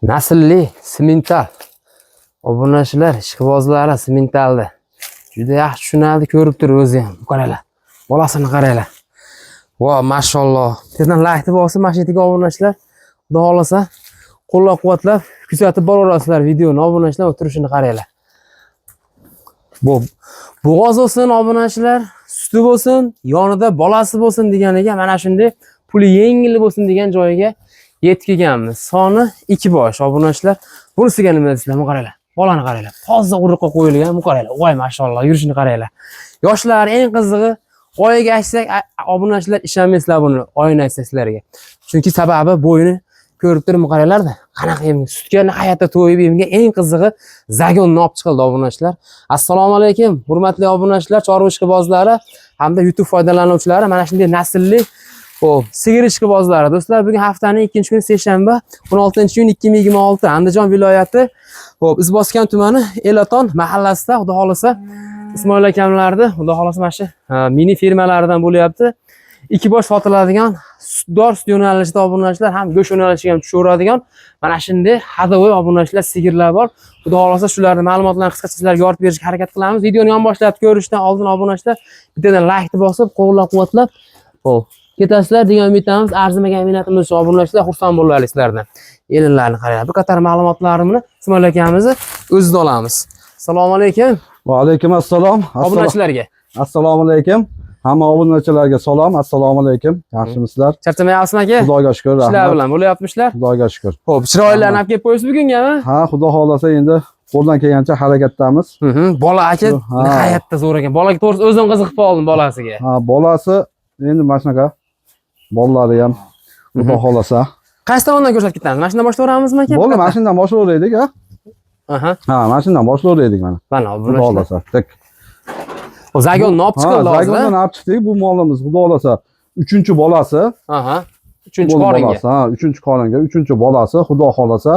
Naslli simental. Obunachilar, ishqibozlari simentalda. Juda yaxshi tushunadi, ko'rib turib o'zi ham. Qaranglar. Bolasini qaranglar. Vo, mashalloh. Tezdan like bosib, mashinaga obunachilar. Xudo xolasa, qo'llab-quvvatlab kuzatib boraverasizlar videoni. Obunachilar o'tirishini qaranglar. Bo'g'oz bo'lsin obunachilar, suti bo'lsin, yonida bolasi bo'lsin deganiga mana shunday puli yengil bo'lsin degan joyiga yetib kelganmiz. Soni 2 bosh obunachilar. Bunisiga nima deysizlar? Qaranglar. Bolani qaranglar. Toza urug'ga qo'yilgan, qaranglar. Voy mashalloh, yurishini qaranglar. Yoshlar eng qizig'i oyiga aytsak, obunachilar ishonmaysizlar buni, oyini aytsak sizlarga. Chunki sababi bo'yini ko'rib turib qaranglar-da. Qanaqa yemga sutga hayotda to'yib yemga eng qizig'i zagonni olib chiqildi obunachilar. Assalomu alaykum, hurmatli obunachilar, chorva ishqibozlari hamda YouTube foydalanuvchilari. Mana shunday naslli sigir ishqibozlari. Do'stlar, bugun haftaning 2-kuni seshanba, 16-iyun 2026 Andijon viloyati Izboskan tumani Elaton mahallasida, xudo xolasa Ismoil akamlarda, xudo xolasa mana shu mini firmalaridan bo'lyapti. 2 bosh sotiladigan sutdor sut yo'nalishida obunachilar ham go'sht yo'nalishiga ham tushaveradigan mana shunday hadovoy obunachilar sigirlar bor. Xudo xolasa shularning ma'lumotlarini qisqacha sizlarga yoritib berishga harakat qilamiz. Videoni yonboshlab ko'rishdan oldin obunachilar bittadan like bosib, qo'llab-quvvatlab ketasizlar degan umidamiz. Arzimagan minnatimiz shu obunachilar, xursand bo'linglar sizlardan. Elinlarni qaranglar. Bu qator ma'lumotlarimni Ismoil akamizni o'zida olamiz. Assalomu alaykum. Va alaykum assalom. Obunachilarga. Assalomu alaykum. Hamma obunachilarga salom. Assalomu alaykum. Yaxshimisizlar? Charchamayapsizmi aka? Xudoga shukr. Ishlar bilan bo'layapmishlar? Xudoga shukr. Xo'p, chiroylarni olib kelib qo'ysiz bugungami? Ha, xudo xolasa endi qo'ldan kelgancha harakatdamiz. Bola aka nihoyatda zo'r ekan. Bolaga to'g'risi o'zim qiziqib qoldim bolasiga. Ha, bolasi endi mana shunaqa. Bolalari ham xudo xolasa. Qaysi tomondan ko'rsatib ketamiz? Mashinadan boshlayveramizmi aka? Bo'ldi, mashinadan boshlayveraylik, ha? Aha. Ha, mashinadan boshlayveraylik mana. Mana Xudo xolasa. Tik. Zagonni olib chiqildi hozir. Zagonni olib chiqdik. Bu molimiz xudo xolasa 3-bolasi. Aha. 3-qoringa. Ha, 3-qoringa, 3-bolasi xudo xolasa.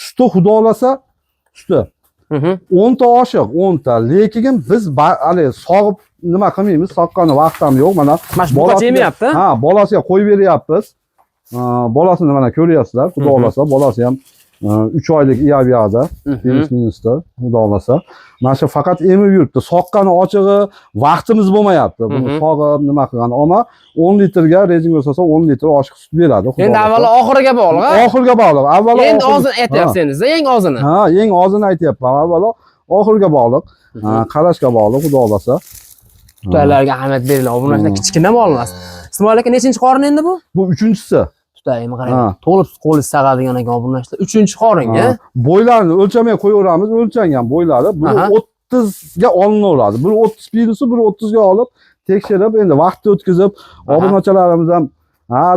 Suti xudo xolasa suti. 10 ta oshiq, 10 ta. Lekin biz hali sog'ib nima qilmaymiz, soqqani vaqt ham yo'q. Mana bolasi yemayapti. Ha, bolasiga qo'yib beryapmiz. Bolasini mana ko'ryapsizlar. Xudo xolasa, bolasi ham 3 oylik iyab-yada, minusda, xudo xolasa. Mana shu faqat emib yuribdi. Soqqani ochig'i vaqtimiz bo'lmayapti. Buni sog'ib nima qilgan, ammo 10 litrga rejim bo'lsa 10 litr oshiq sut beradi. Endi avvalo oxiriga bog'liq, ha? Oxiriga bog'liq. Avvalo endi ozini aytyapsiz endi, eng ozini. Ha, eng ozini aytyapman. Avvalo oxiriga bog'liq. Qarashga bog'liq, xudo xolasa. Tutaylarga ahamiyat beringlar. Obunachilar kichkina mol emas. Ismoil aka nechinchi qorin endi bu? Bu 3-chisi. Tutaymi qarang. To'lib qo'li sag'adigan ekan obunachilar. 3-qoringa. Bo'ylarini o'lchamay qo'yaveramiz, o'lchangan bo'ylari. Bu 30 ga olinaveradi. Bu 30 pirusi, bu 30 ga olib, tekshirib, endi vaqtni o'tkazib, obunachilarimiz ham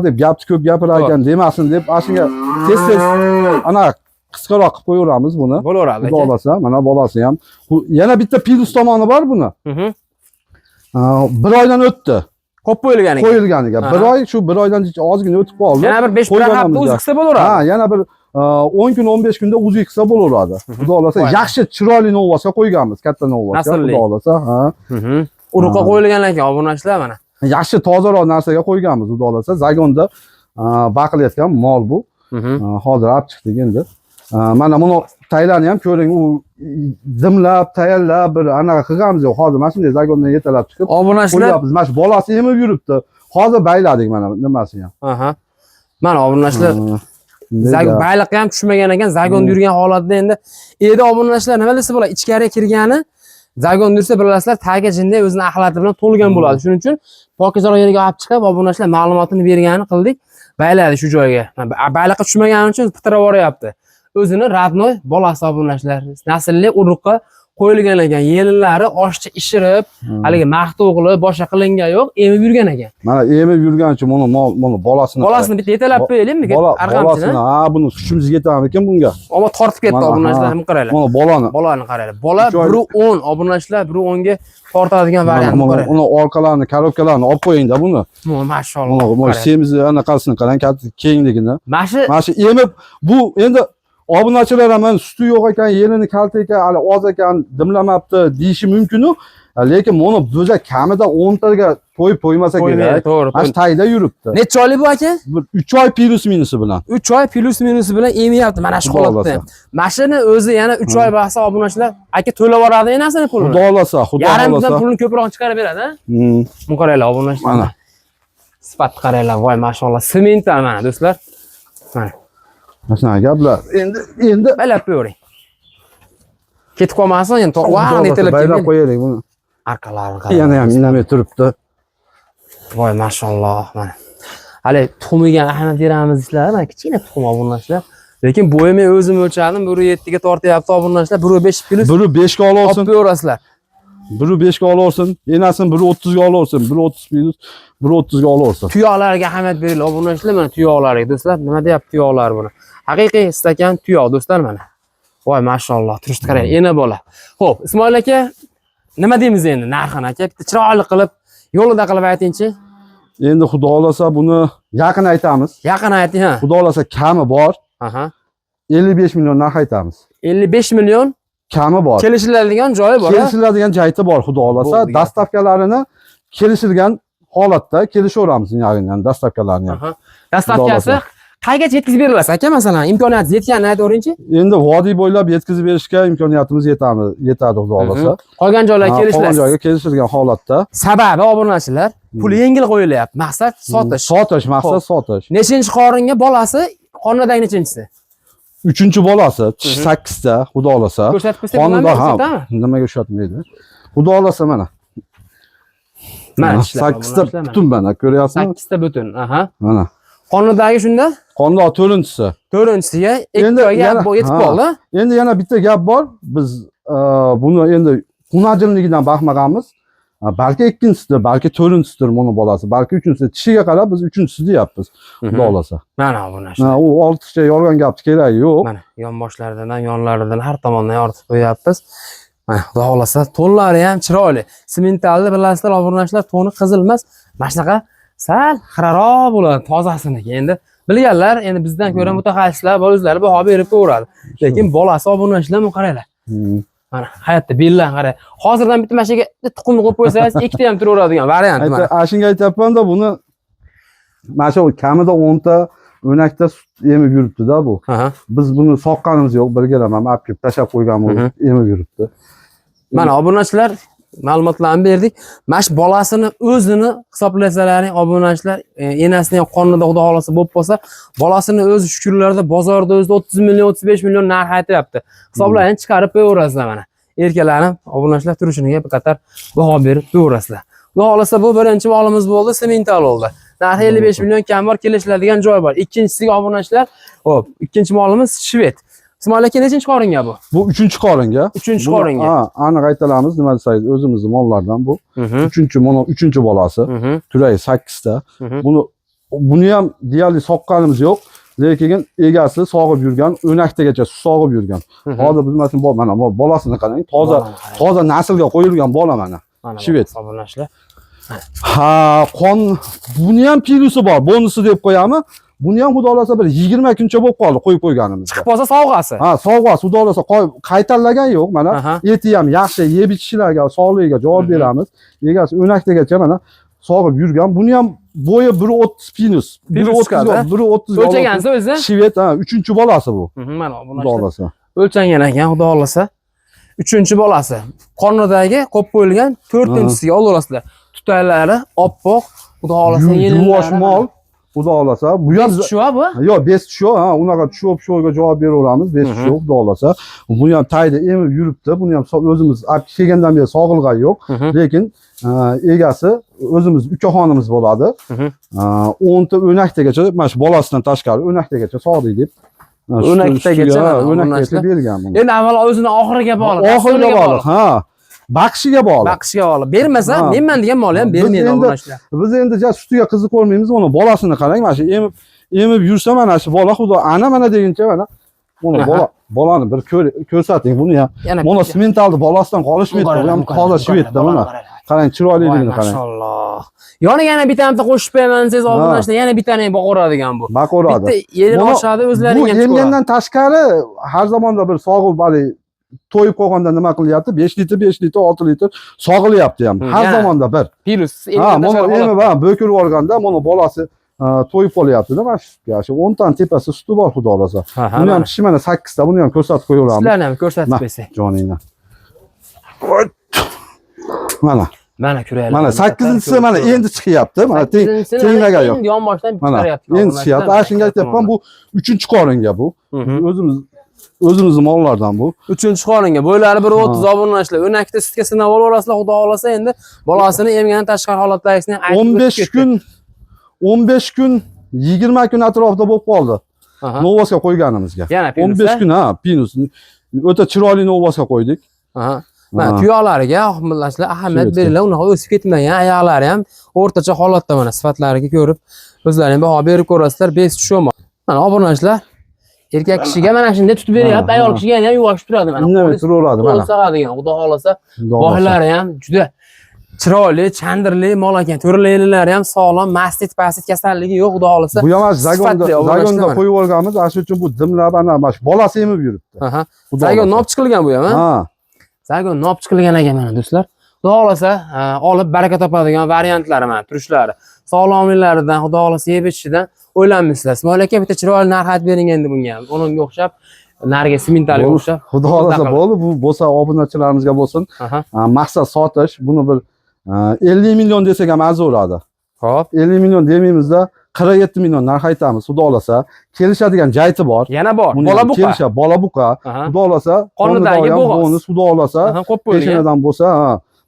deb gapni ko'p gapirar ekan demasin deb, ashunga tez-tez ana qisqaroq qilib qo'yaveramiz buni. Bo'laveradi. Xudo xolasa, mana bolasi ham. Yana bitta pirus tomoni bor buni. 1 oydan o'tdi. Qo'yib qo'yilganiga. Qo'yilganiga. 1 oy, shu 1 oydan ozgina o'tib qoldi. Yana bir 5 hafta o'zi qilsa bo'laveradi. Ha, yana bir 10 kun, 15 kunda o'zi qilsa bo'laveradi. Xudo xolasa, yaxshi chiroyli novvosga qo'yganmiz, katta novvosga. Xudo xolasa, ha. Urug'ga qo'yilgan ekan obunachilar mana. Yaxshi tozaroq narsaga qo'yganmiz, xudo xolasa. Zagonda baqilayotgan mol bu. Hozir olib chiqdik endi. Mana buni taylarni ham ko'ring, u dimlab, tayyorlab bir anaqa qilganmiz yo'q. Hozir mana shunday zagondan yetalab chiqib obunachilar mana shu bolasi emib yuribdi. Hozir bayladik mana nimasini ham. Aha. Mana obunachilar zagon bayliqqa ham tushmagan ekan, zagon yurgan holatda endi obunachilar nima desa bo'ladi, ichkariga kirgani zagon yursa bilasizlar, tagi jinday o'zini axlati bilan to'lgan bo'ladi. Shuning uchun pokizaroq yerga olib chiqib obunachilar ma'lumotini bergani qildik, bayladi shu joyga. Bayliqqa tushmagani uchun bitirib yuboryapti. O'zini radnoy bolasi obunachilar naslli urug'ga qo'yilgan ekan. Yelinlari oshcha ishirib, haligi maxta o'g'li boshqa qilingan yo'q, emib yurgan ekan. Mana emib yurgan uchun buni bolasini bitta yetalab qo'yaylikmi? Bolasini, ha, buni kuchimiz yetamikan bunga. Ammo tortib ketdi obunachilar, ham qaranglar. Mana bolani qaranglar. Bola 1.10 obunachilar 1.10 ga tortadigan variant qarang. Uni orqalarini, korobkalarini olib qo'yingda buni. Mashalloh. Mana semizni anaqasini qarang, kengligiini. Mana shu emib bu endi obunachilar ham mana suti yo'q ekan, yelini kalta ekan, hali oz ekan, dimlamabdi deyishi mumkin-u. Lekin buni bo'za kamida 10 taga to'ymasa kerak. To'g'ri. Mana tayda yuribdi. Necha oylik bu aka? 3 oy plus minusi bilan. 3 oy plus minusi bilan emiyapti mana shu holatda. Mashina o'zi yana 3 oy bo'lsa obunachilar aka to'lab yuboradi enasini pulini. Xudo xolasa, xudo xolasa. Yarimdan pulini ko'proq chiqarib beradi, ha? Buni qaranglar obunachilar. Mana. Sifat qaranglar, voy mashallah. Semental mana do'stlar. Mana. Mana gaplar. Endi baylab qo'ying. Ketib qolmasin, endi vaqt yetilib baylab qo'yaylik buni. Arqalari Yana ham indamay turibdi. Voy mashalloh mana. Hali tuxumiga ahamiyat beramiz sizlar, mana kichkina tuxum obunachilar. Lekin bo'yimni o'zim o'lchadim, 1.7 ga tortyapti obunachilar, 1.5 plus. 1.5 ga olsin. Olib qo'yasizlar. 1.5 ga olsin, enasini 1.30 ga olsin, 1.30 plus 1.30 ga olsin. Tuyoqlarga ahamiyat beringlar obunachilar, mana tuyoqlarga do'stlar. Nima deyapti tuyoqlar buni? Haqiqiy stakan tuyoq do'stlar mana. Voy mashalloh, turishni qarang, ena bola. Xo'p, Ismoil aka, nima deymiz endi narxini aka? Bitta chiroyli qilib, yo'lida qilib aytingchi. Endi xudo xolasa buni yaqin aytamiz. Yaqin ayting, ha. Xudo xolasa kami bor. Aha. 55 million narx aytamiz. 55 million Kami bor. kelishiladigan joyi bor. Kelishiladigan joyi bor xudo xolasa. Dastavkalarini kelishilgan holatda kelishaveramiz yaqindan dastavkalarini ham. Aha. Dastavkasi qaygacha yetkazib berilasiz aka, masalan, imkoniyat yetganini aytaveringchi. Endi vodiy bo'ylab yetkazib berishga imkoniyatimiz yetadi xudo xolasa. Qolgan joylarga Qolgan kelishilasiz. joyga kelishilgan holatda. Sababi obunachilar, puli yengil qo'yilyapti. Maqsad sotish. Sotish, maqsad sotish. Nechinchi qoringa bolasi, qornidagi nechinchisi? 3-bolasi 8 ta xudo xolasa. Ko'rsatib qo'ysak Qonunda bo'ladimi? nimaga o'xshatmaydi? Xudo xolasa mana. Mana 8 ta butun mana, ko'ryapsizmi? 8 ta butun. Aha. Mana. Qornidagi shunda Qonda 4-chisi. 4-chisiga 2 oyga yetib qoldi. Endi yana bitta gap bor. Biz buni endi xunajimligidan baxmaganmiz. Balki 2-chisidir, balki 4-chisidir buni bolasi, balki 3-chisi. Tishiga qarab biz 3-chisi deyapmiz. Xudo xolasa. Mana bu narsa. U ortiqcha yorgan gapni keragi yo'q. Mana yonboshlaridan, yonlaridan har tomondan yoritib qo'yapmiz. Mana xudo xolasa to'nlari ham chiroyli. Sementalni bilasizlar, obunachilar to'ni qizil emas. Mana shunaqa sal xiraroq bo'ladi tozasiniki. Endi bilganlar, endi bizdan ko'ra mutaxassislar o'zlari baho berib ko'radi. Lekin bolasi obunachilar bu qaranglar. Mana hayotda bellan qarang. Hozirdan bitta mashiga tuxumni qo'yib qo'ysangiz, ikkita ham turaveradigan variant mana. Shunga aytyapman-da, buni mana shu kamida 10 ta o'nakda sut emib yuribdi-da bu. Biz buni soqqanimiz yo'q, birgalaman olib kelib tashab qo'yganmiz, emib yuribdi. Mana obunachilar ma'lumotlarni berdik. Mana shu bolasini o'zini hisoblasalaring obunachilar, enasini ham qonida xudo xolasa bo'lib qolsa, bolasini o'zi shu kunlarda bozorda o'zida 30 million, 35 million narx aytyapti. Hisoblarni chiqarib qo'yaverasizlar mana. Erkaklarni obunachilar turishiniga bir qator baho berib qo'yaverasizlar. Xudo xolasa bu birinchi molimiz bo'ldi, semental oldi. Narxi 55 million kam bor, kelishiladigan joy bor. Ikkinchisiga obunachilar, hop, ikkinchi molimiz Shved. Ismoil aka nechinchi qoringa bu? Bu 3-qoringa. 3-qoringa. Ha, aniq aytamiz, nima desangiz, o'zimizning mollardan bu. 3-bolasi. Turagi 8 ta. Buni ham deyarli soqqanimiz yo'q, lekin egasi sog'ib yurgan, o'nakdagacha sog'ib yurgan. Hozir bilmasin, mana bolasini qarang, toza naslga qo'yilgan bola mana. Shved obunachilar. Ha, buni ham pilusi bor, bonusi deb qo'yamiz. Buni ham xudo xolasa bir 20 kuncha bo'lib qoldi qo'yib qo'yganimiz. Chiqib qolsa sovg'asi. Ha, sovg'asi xudo xolasa qaytarlagan yo'q, mana. Eti ham yaxshi, yeb ichishlarga, sog'ligiga javob beramiz. Egasi o'nakdagacha mana sog'ib yurgan. Buni ham bo'yi 1.30 pinus. 1.30 o'lchagansiz o'zi? Shved, ha, 3-bolasi bu. Mana xudo xolasa. O'lchangan ekan, xudo xolasa. 3-bolasi. Qornidagi qo'yib qo'yilgan 4-chisiga olasizlar. Tutaylari oppoq, xudo xolasa yuvosh mol. Xudo xolasa. Bu ham tushuva bu? Yo'q, 5 tushuv, ha, unaqa tushuv-tushuviga javob beraveramiz, 5 tushuv, xudo xolasa. Buni ham tayda emib yuribdi. Buni ham o'zimiz olib kelgandan beri sog'ilgan yo'q, lekin egasi o'zimiz ukaxonimiz bo'ladi. 10 ta o'nakdagacha, mana shu bolasidan tashqari o'nakdagacha sog'dik deb. O'nakdagacha bergan buni. Endi avvalo o'zini oxiriga bog'liq. Oxiriga bog'liq, ha. Baqishiga bog'liq. Baqishiga bog'liq. Bermasa, menman degan mol ham bermaydi obunachilar. Biz endi sutiga qiziq ko'rmaymiz, uni bolasini qarang, mana shu emib yursa mana shu bola xudo ana deguncha mana Buni bolani bir ko'rsating buni ham. Yana Mana sementalni bolasidan qolishmaydi. Bu ham toza shvedda mana. Qarang, chiroyliligini qarang. Mashalloh. Yoniga yana bittani qo'shib qo'yaman desangiz, obunachilar yana bittani boqaveradigan bu. Boqaveradi. Bitta yelin oshadi, o'zlaring ham Bu emgandan tashqari har zamonda bir sog'ib bali to'yib qo'yganda nima qilyapti? 5 litr, 5 litr, 6 litr sog'ilyapti ham. Har zamonda bir. Virus. Ha, mana emi va bo'kirib olganda mana bolasi to'yib qolyapti-da, mana shu 10 tani tepasi suti bor, xudo xolasa. Buni ham tishi mana 8 ta, buni ham ko'rsatib qo'yaveramiz. Sizlarni ham ko'rsatib bersak. Joningdan. Mana ko'raylik. mana 8-inchisi mana endi chiqyapti. Mana tenglaga yo'q. Endi yonboshdan Mana chiqaryapti. endi chiqyapti. Ana shunga aytyapman, bu 3-qoringa bu. O'zimizning mollardan bu. 3-qoringa. Bo'ylari 1.30 obunachilar. O'rnakda sutga sinab olasizlar, xudo xolasa endi bolasini emgandan tashqari holatdagisini 15 kun 20 kun atrofida bo'lib qoldi. Novosga qo'yganimizga. Yana 15 kun, ha, pinus. O'ta chiroyli novosga qo'ydik. Mana tuyoqlariga oxirlachilar ahamiyat beringlar. Unaqa o'sib ketmagan, oyoqlari ham o'rtacha holatda mana sifatlariga ko'rib, o'zlaring baho berib ko'rasizlar. Bes tushoma. Mana obunachilar erkak kishiga mana shunday tutib beryapti, ayol kishiga ham yuvoshib turadi mana. Indamay turaveradi mana. Qo'l xudo xolasa. Bohlari ham juda chiroyli, chandirli mol ekan. To'rlaylilari ham sog'lom, mastit kasalligi yo'q, xudo xolasa. Bu ham zagonda qo'yib olganmiz. Shuning uchun bu dimlab ana bolasi emib yuribdi. Zagon nop chiqilgan bu ham, ha? Zagon nop chiqilgan ekan mana do'stlar. Xudo xolasa olib baraka topadigan variantlari mana turishlari. Sog'lomliklaridan, xudo xolasa yeb ichishidan o'ylanmaysizlar. Ismoil aka bitta chiroyli narx aytib bering endi bunga. Unga o'xshab, narga sementaliga o'xshab. Xudo xolasa bo'ldi. Bu bo'lsa obunachilarimizga bo'lsin. Maqsad sotish. Buni bir 50 million desak ham arziradi. Xo'p, 50 million demaymiz-da, 47 million narx aytamiz. Xudo xolasa kelishadigan joyi bor. Yana bor. Bola buqa. Kelishadi, bola buqa. Xudo xolasa qonidagi bonus, xudo xolasa peshonadan bo'lsa,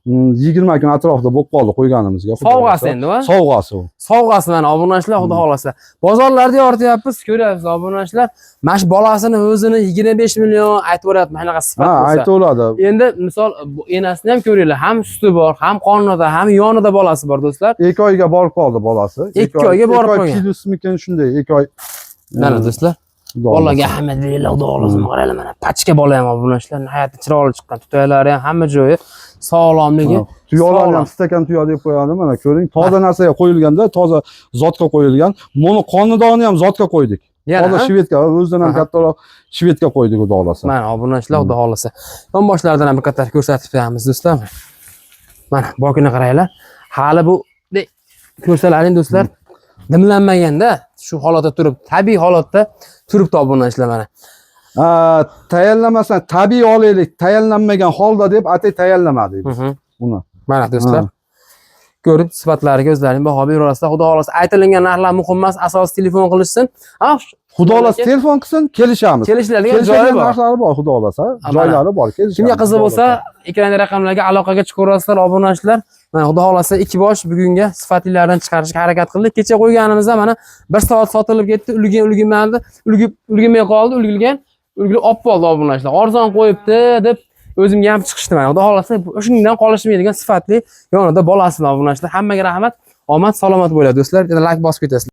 20 kun atrofida bo'lib qoldi qo'yganimizga. Sovg'asi endi va? Sovg'asi u. Sovg'asi mana obunachilar, xudo xolasa. Bozorlarda yorityapmiz, ko'ryapsiz obunachilar. Mana shu bolasini o'zini 25 million aytib o'ryapti, mana shunaqa sifat bo'lsa. Ha, aytaveradi. Endi misol enasini ham ko'ringlar, ham suti bor, ham qonida, ham yonida bolasi bor do'stlar. 2 oyga borib qoldi bolasi. 2 oyga borib qolgan. Kilusmikin shunday 2 oy. Mana do'stlar. Bolaga ahamiyat beringlar, xudo xolasa. Qaranglar mana pachka bola ham obunachilar, nihoyatda chiroyli chiqqan. Tutoylari ham hamma joyi sog'lomligi. Tuyoqlarni ham stakan tuyoq deb qo'yadi, mana ko'ring. Toza narsaga qo'yilganda, toza zotga qo'yilgan. Buni qonidoni ham zotga qo'ydik. Toza shvedga, o'zidan ham kattaroq shvedga qo'ydik, xudo xolasa. Mana obunachilar, xudo xolasa. Yonboshlardan ham bir qator ko'rsatib beramiz do'stlar. Mana bokini qaranglar. Hali bu ko'rsalaring do'stlar, dimlanmaganda shu holatda turib, tabiiy holatda turibdi obunachilar mana. Tayyorlamasdan tabiiy olaylik, tayyorlanmagan holda deb atay tayyorlamadik biz buni. Mana do'stlar. Ko'rib sifatlariga o'zlaring baho berasizlar. Xudo xolasa aytilgan narxlar muhim emas, asosiy telefon qilishsin. Xudo xolasa telefon qilsin, kelishamiz. Kelishiladigan joyi bor. Narxlari bor, xudo xolasa. Joylari bor, kelishamiz. Kimga qiziq bo'lsa, ekranda raqamlarga aloqaga chiqaverasizlar obunachilar. Mana xudo xolasa ikki bosh bugunga sifatlilardan chiqarishga harakat qildik. Kecha qo'yganimizda mana 1 soat sotilib ketdi, ulgurmadi, ulgurmay qoldi, ulgurgan. Ulgurib olib qoldi obunachilar. Arzon qo'yibdi deb o'zimga ham chiqishdi mana. Xudo xolasa shundan qolishmaydigan sifatli yonida bolasi obunachilar. Hammaga rahmat. Omad, salomat bo'linglar do'stlar. Yana like bosib ketasiz.